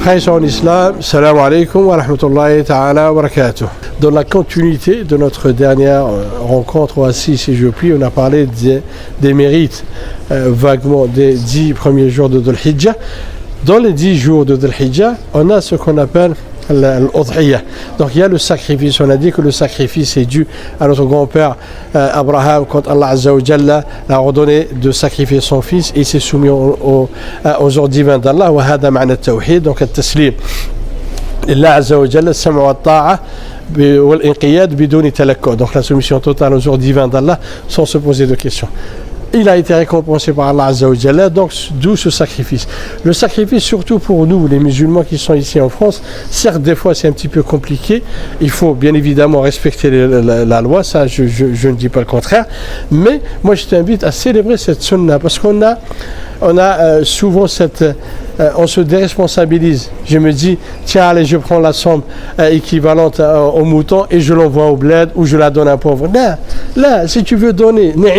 frères en islam, salam alaikum wa rahmatullahi ta'ala wa barakatuh. Dans la continuité de notre dernière rencontre au Assis, si je puis, on a parlé des mérites vaguement des 10 premiers jours de Dhul Hijjah. Dans les 10 jours de Dhul Hijjah, on a ce qu'on appelle l'Udhiyah. Donc il y a le sacrifice. On a dit que le sacrifice est dû à notre grand-père Abraham quand Allah Azza wa Jalla l'a ordonné de sacrifier son fils et il s'est soumis aux ordres divins d'Allah. Wa hada ma'na at-tawhid, donc at-taslim. Allah Azza wa Jalla as-sam'u wa at-ta'a wal-inqiyad biduni talakkud. Donc la soumission totale aux ordres divins d'Allah sans se poser de questions. Il a été récompensé par Allah Azza wa Jalla, donc d'où ce sacrifice. Le sacrifice, surtout pour nous, les musulmans qui sont ici en France, certes, des fois c'est un petit peu compliqué, il faut bien évidemment respecter la loi, ça je ne dis pas le contraire, mais moi je t'invite à célébrer cette sunna, parce qu'on a souvent on se déresponsabilise. Je me dis, tiens, allez, je prends la somme équivalente au mouton et je l'envoie au bled ou je la donne à un pauvre. Là, si tu veux donner, moi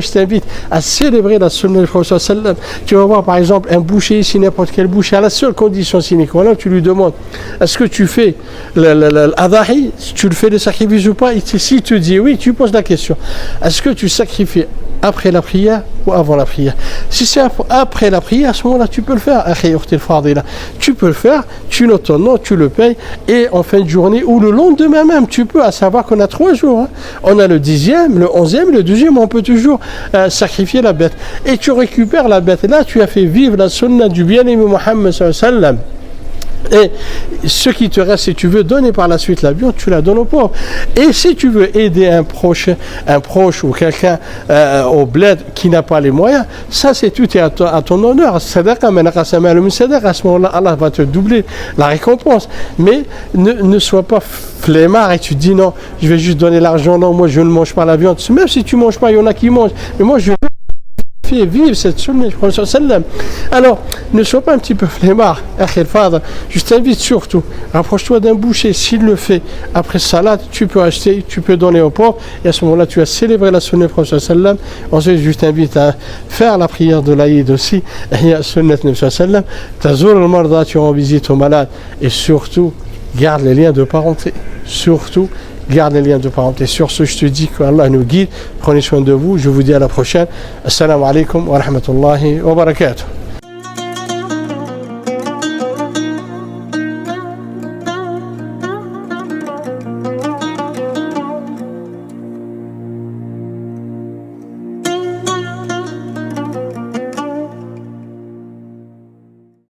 je t'invite à célébrer la sunna du Prophète sallam. Tu vas voir par exemple un boucher ici, n'importe quel boucher, à la seule condition sine qua non, tu lui demandes, est-ce que tu fais l'adahi, tu le fais le sacrifice ou pas? S'il te dit oui, tu poses la question, est-ce que tu sacrifies après la prière ou avant la prière? Si c'est après la prière, à ce moment-là, tu peux le faire. Tu peux le faire, tu notes ton nom, tu le payes, et en fin de journée ou le lendemain même, tu peux, à savoir qu'on a 3 jours. On a le 10e, le 11e, le 12e, on peut toujours sacrifier la bête. Et tu récupères la bête. Et là, tu as fait vivre la sunna du bien-aimé Muhammad sallallahu alayhi wa sallam. Et ce qui te reste, si tu veux donner par la suite la viande, tu la donnes au pauvre. Et si tu veux aider un proche ou quelqu'un au bled qui n'a pas les moyens, ça c'est tout est à ton honneur. À ce moment-là, Allah va te doubler la récompense. Mais ne sois pas flemmard et tu dis non, je vais juste donner l'argent, non, moi je ne mange pas la viande. Même si tu ne manges pas, il y en a qui mangent. Mais moi je fait vivre cette sunna du Prophète sallam. Alors, ne sois pas un petit peu flemmard, je t'invite surtout, rapproche-toi d'un boucher, s'il le fait après salade, tu peux acheter, tu peux donner au pauvre, et à ce moment-là, tu as célébré la sunna du Prophète sallam. Ensuite, je t'invite à faire la prière de l'Aïd aussi, sunna du Prophète sallam, tazur al-marda, tu rends visite aux malades, et surtout, garde les liens de parenté, surtout, garde les liens de parenté. Sur ce, je te dis que Allah nous guide. Prenez soin de vous. Je vous dis à la prochaine. Assalamu alaikum wa rahmatullahi wa barakatuh.